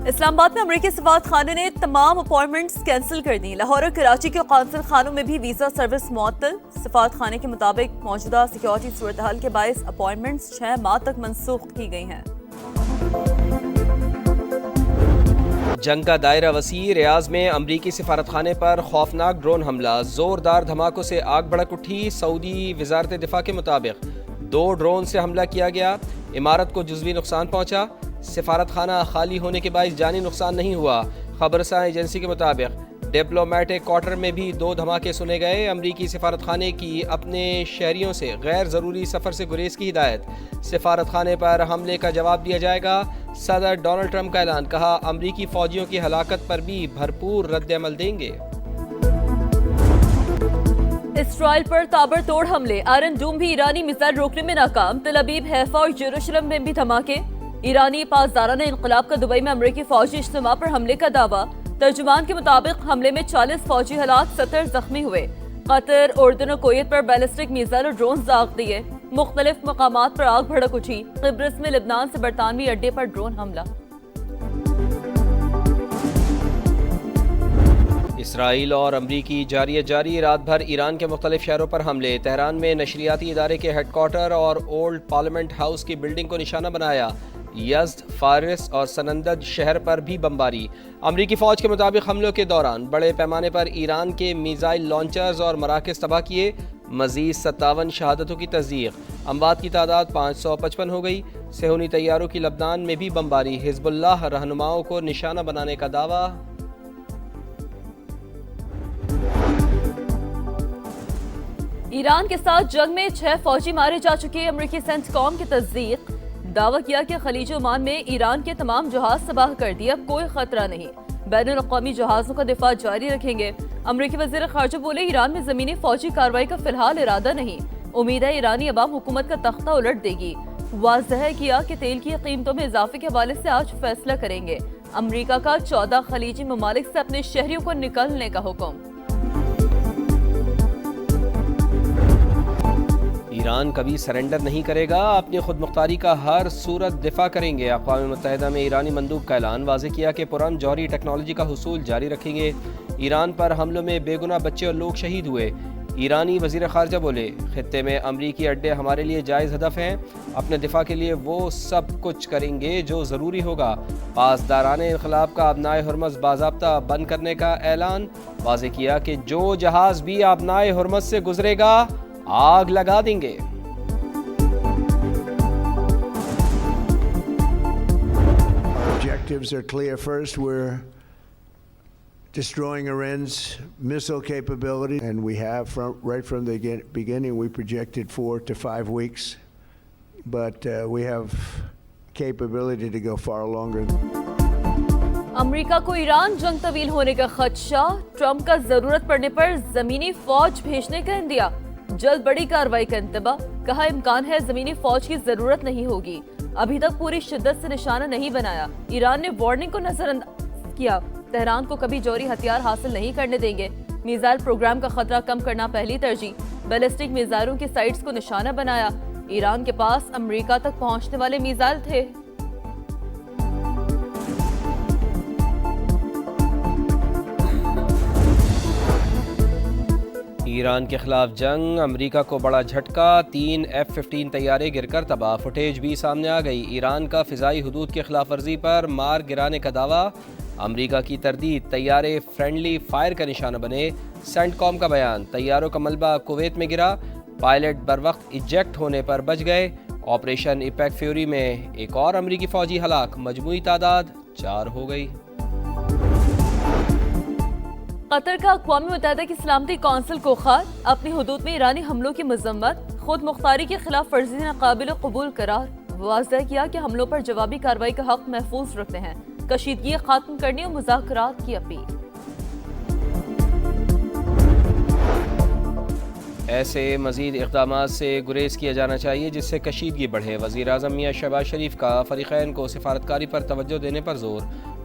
اسلام آباد میں امریکی سفارت خانے نے تمام اپائنٹمنٹس کینسل کر دی۔ لاہور اور کراچی کے قونصل خانوں میں بھی ویزا سروس معطل۔ سفارت خانے کے مطابق موجودہ سیکیورٹی صورتحال کے باعث اپائنٹمنٹس 6 ماہ تک منسوخ کی گئی ہیں۔ جنگ کا دائرہ وسیع، ریاض میں امریکی سفارت خانے پر خوفناک ڈرون حملہ، زوردار دھماکوں سے آگ بھڑک اٹھی۔ سعودی وزارت دفاع کے مطابق 2 ڈرون سے حملہ کیا گیا، عمارت کو جزوی نقصان پہنچا۔ سفارت خانہ خالی ہونے کے باعث جانی نقصان نہیں ہوا۔ خبررساں ایجنسی کے مطابق ڈپلومیٹک کوارٹر میں بھی 2 دھماکے سنے گئے۔ امریکی سفارت خانے کی اپنے شہریوں سے غیر ضروری سفر سے گریز کی ہدایت۔ سفارت خانے پر حملے کا جواب دیا جائے گا۔ صدر ڈونلڈ ٹرمپ کا اعلان، کہا امریکی فوجیوں کی ہلاکت پر بھی بھرپور رد عمل دیں گے۔ اسرائیل پر تابڑ توڑ حملے، آئرن ڈوم بھی ایرانی میزائل روکنے میں ناکام۔ تل ابیب، حیفا اور یروشلم میں بھی دھماکے۔ ایرانی پاسدارانہ انقلاب کا دبئی میں امریکی فوجی اجتماع پر حملے کا دعویٰ۔ ترجمان کے مطابق حملے میں 40 فوجی ہلاک، 70 زخمی ہوئے۔ قطر، اردن اور کویت پر بیلسٹک میزائل اور ڈرون داغ دیے۔ مختلف مقامات پر آگ بھڑک اٹھی۔ قبرص میں لبنان سے برطانوی اڈے پر ڈرون حملہ۔ اسرائیل اور امریکی جاری رات بھر ایران کے مختلف شہروں پر حملے۔ تہران میں نشریاتی ادارے کے ہیڈ کوارٹر اور اولڈ پارلیمنٹ ہاؤس کی بلڈنگ کو نشانہ بنایا۔ یزد، فارس اور سنندج شہر پر بھی بمباری۔ امریکی فوج کے مطابق حملوں کے دوران بڑے پیمانے پر ایران کے میزائل لانچرز اور مراکز تباہ کیے۔ مزید 57 شہادتوں کی تصدیق۔ اموات کی تعداد 555 ہو گئی۔ صہیونی طیاروں کی لبنان میں بھی بمباری۔ حزب اللہ رہنماؤں کو نشانہ بنانے کا دعویٰ۔ ایران کے ساتھ جنگ میں 6 فوجی مارے جا چکے۔ امریکی سینٹ کام کی تصدیق۔ دعویٰ کیا کہ خلیج عمان میں ایران کے تمام جہاز تباہ کر دیے، اب کوئی خطرہ نہیں۔ بین الاقوامی جہازوں کا دفاع جاری رکھیں گے۔ امریکی وزیر خارجہ بولے ایران میں زمینی فوجی کارروائی کا فی الحال ارادہ نہیں۔ امید ہے ایرانی عوام حکومت کا تختہ الٹ دے گی۔ واضح کیا کہ تیل کی قیمتوں میں اضافے کے حوالے سے آج فیصلہ کریں گے۔ امریکہ کا 14 خلیجی ممالک سے اپنے شہریوں کو نکلنے کا حکم۔ ایران کبھی سرنڈر نہیں کرے گا، اپنی خود مختاری کا ہر صورت دفاع کریں گے۔ اقوام متحدہ میں ایرانی مندوب کا اعلان، واضح کیا کہ پرامن جوہری ٹیکنالوجی کا حصول جاری رکھیں گے۔ ایران پر حملوں میں بے گناہ بچے اور لوگ شہید ہوئے۔ ایرانی وزیر خارجہ بولے خطے میں امریکی اڈے ہمارے لیے جائز ہدف ہیں، اپنے دفاع کے لیے وہ سب کچھ کریں گے جو ضروری ہوگا۔ پاسدارانہ انقلاب کا آبنائے ہرمز باضابطہ بند کرنے کا اعلان، واضح کیا کہ جو جہاز بھی آبنائے ہرمز سے گزرے گا آگ لگا دیں گے۔ Objectives are clear. First, we're destroying Iran's missile capability, and we have right from the beginning we projected 4 to 5 weeks, but we have capability to go far longer. امریکہ کو ایران جنگ طویل ہونے کا خدشہ، ٹرمپ کا ضرورت پڑنے پر زمینی فوج بھیجنے کا اندیا، جلد بڑی کارروائی کا انتباہ، کہا امکان ہے زمینی فوج کی ضرورت نہیں ہوگی، ابھی تک پوری شدت سے نشانہ نہیں بنایا۔ ایران نے وارننگ کو نظر انداز کیا، تہران کو کبھی جوہری ہتھیار حاصل نہیں کرنے دیں گے۔ میزائل پروگرام کا خطرہ کم کرنا پہلی ترجیح، بیلسٹک میزائلوں کی سائٹس کو نشانہ بنایا۔ ایران کے پاس امریکہ تک پہنچنے والے میزائل تھے۔ ایران کے خلاف جنگ، امریکہ کو بڑا جھٹکا، 3 F-15 طیارے گر کر تباہ، فوٹیج بھی سامنے آ گئی۔ ایران کا فضائی حدود کی خلاف ورزی پر مار گرانے کا دعویٰ، امریکہ کی تردید، طیارے فرینڈلی فائر کا نشانہ بنے۔ سینٹ کام کا بیان، طیاروں کا ملبہ کویت میں گرا، پائلٹ بروقت ایجیکٹ ہونے پر بچ گئے۔ آپریشن ایپیک فیوری میں ایک اور امریکی فوجی ہلاک، مجموعی تعداد 4 ہو گئی۔ قطر کا اقوام متحدہ کی سلامتی کونسل کو خط، اپنی حدود میں ایرانی حملوں کی مذمت، خود مختاری کی خلاف ورزی ناقابل قبول قرار، واضح کیا کہ حملوں پر جوابی کارروائی کا حق محفوظ رکھتے ہیں، کشیدگی ختم کرنے اور مذاکرات کی اپیل۔ ایسے مزید اقدامات سے گریز کیا جانا چاہیے جس سے کشیدگی بڑھے۔ وزیر اعظم میاں شہباز شریف کا فریقین کو سفارتکاری پر توجہ دینے پر زور،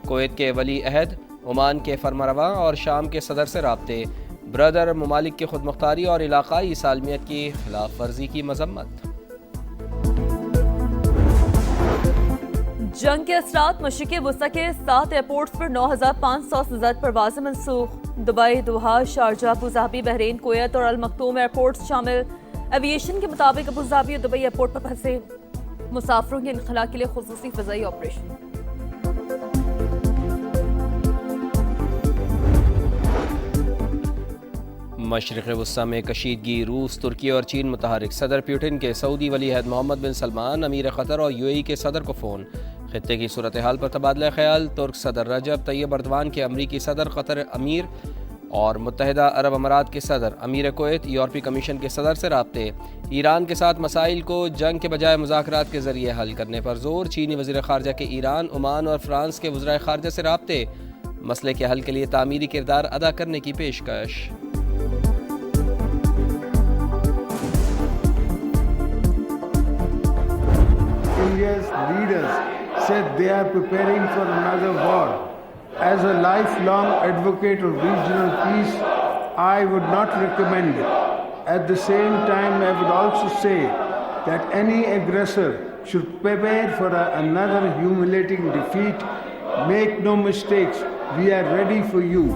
کویت کے ولی عہد، عمان کے فرمانروا اور شام کے صدر سے رابطے، برادر ممالک کی خود مختاری اور علاقائی سالمیت کی خلاف ورزی کی مذمت۔ جنگ کے اثرات مشرقی وسطی کے 7 ایئرپورٹس پر 9,500 سے زائد پروازیں منسوخ. Dubai, Doha, Sharjah, Abu Dhabi, Bahrain, Kuwait اور المکتوم ایئرپورٹس شامل. ایویشن کے مطابق ابوظہبی اور دبئی ایئرپورٹ پر پھنسے مسافروں کے انخلاء کے لیے خصوصی فضائی آپریشن. مشرق وسطی میں کشیدگی، روس، ترکی اور چین متحرک. صدر پیوٹن کے سعودی ولی عہد محمد بن سلمان، امیر قطر اور UAE کے صدر کو فون. خطے کی صورتحال پر تبادلہ خیال. ترک صدر رجب طیب اردوان کے امریکی صدر، قطر امیر اور متحدہ عرب امارات کے صدر، امیر کویت، یورپی کمیشن کے صدر سے رابطے. ایران کے ساتھ مسائل کو جنگ کے بجائے مذاکرات کے ذریعے حل کرنے پر زور. چینی وزیر خارجہ کے ایران، عمان اور فرانس کے وزرائے خارجہ سے رابطے. مسئلے کے حل کے لیے تعمیری کردار ادا کرنے کی پیشکش. India's leaders said they are preparing for another war. As a lifelong advocate of regional peace, I would not recommend it. At the same time, I would also say that any aggressor should prepare for another humiliating defeat. Make no mistakes, we are ready for you.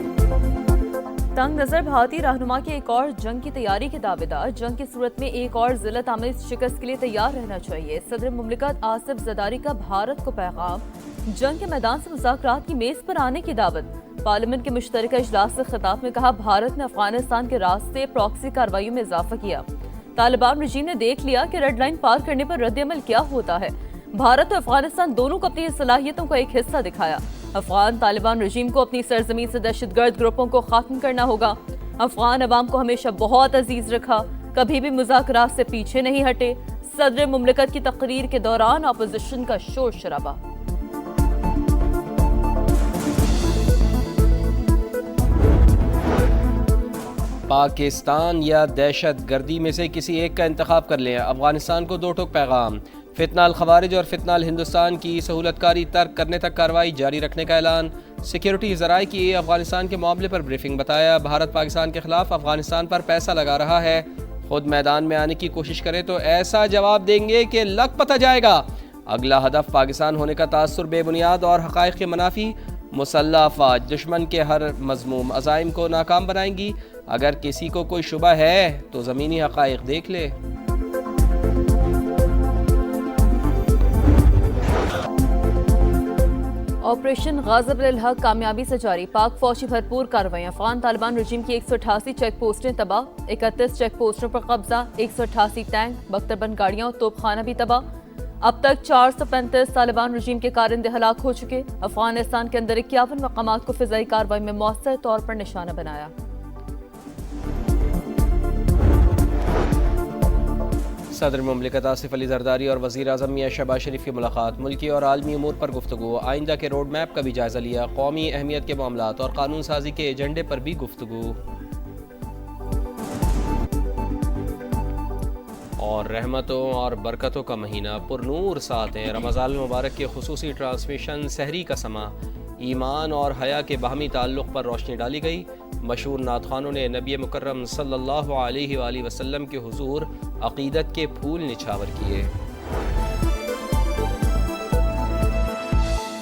تنگ نظر بھارتی رہنما کے ایک اور جنگ کی تیاری کے دعوے دار. جنگ کی صورت میں ایک اور ذلت آمیز شکست کے لیے تیار رہنا چاہیے. صدر مملکت آصف زرداری کا بھارت کو پیغام. جنگ کے میدان سے مذاکرات کی میز پر آنے کی دعوت. پارلیمنٹ کے مشترکہ اجلاس سے خطاب میں کہا بھارت نے افغانستان کے راستے پراکسی کارروائیوں میں اضافہ کیا. طالبان رجیم نے دیکھ لیا کہ ریڈ لائن پار کرنے پر رد عمل کیا ہوتا ہے. بھارت اور افغانستان دونوں کو اپنی صلاحیتوں کا ایک حصہ دکھایا. افغان طالبان رجیم کو اپنی سرزمین سے دہشت گرد گروپوں کو ختم کرنا ہوگا. افغان عوام کو ہمیشہ بہت عزیز رکھا، کبھی بھی مذاکرات سے پیچھے نہیں ہٹے. صدر مملکت کی تقریر کے دوران اپوزیشن کا شور شرابہ. پاکستان یا دہشت گردی میں سے کسی ایک کا انتخاب کر لیں. افغانستان کو 2 ٹوک پیغام. فتنہ الخوارج اور فتنہ الہندوستان کی سہولت کاری ترک کرنے تک کارروائی جاری رکھنے کا اعلان. سیکیورٹی ذرائع کی افغانستان کے معاملے پر بریفنگ. بتایا بھارت پاکستان کے خلاف افغانستان پر پیسہ لگا رہا ہے. خود میدان میں آنے کی کوشش کرے تو ایسا جواب دیں گے کہ لگ پتہ جائے گا. اگلا ہدف پاکستان ہونے کا تاثر بے بنیاد اور حقائق کے منافی. مسلح افواج دشمن کے ہر مذموم عزائم کو ناکام بنائیں گی. اگر کسی کو کوئی شبہ ہے تو زمینی حقائق دیکھ لے. آپریشن غاضب الحق کامیابی سے جاری. پاک فوج کی بھرپور کارروائیاں. افغان طالبان رجیم کی 188 چیک پوسٹیں تباہ. 31 چیک پوسٹوں پر قبضہ. 188 ٹینک، بختربند گاڑیاں اور توپ خانہ بھی تباہ. اب تک 435 طالبان رجیم کے کارندے ہلاک ہو چکے. افغانستان کے اندر 51 مقامات کو فضائی کارروائی میں مؤثر طور پر نشانہ بنایا. صدر مملکت آصف علی زرداری اور وزیر اعظم میاں شہباز شریف کی ملاقات. ملکی اور عالمی امور پر گفتگو. آئندہ کے روڈ میپ کا بھی جائزہ لیا. قومی اہمیت کے معاملات اور قانون سازی کے ایجنڈے پر بھی گفتگو. اور رحمتوں اور برکتوں کا مہینہ پرنور ساتیں. رمضان المبارک کے خصوصی ٹرانسمیشن سحری کا سما. ایمان اور حیا کے باہمی تعلق پر روشنی ڈالی گئی. مشہور نعت خوانوں نے نبی مکرم صلی اللہ علیہ وآلہ وسلم کے حضور عقیدت کے پھول نچھاور کیے.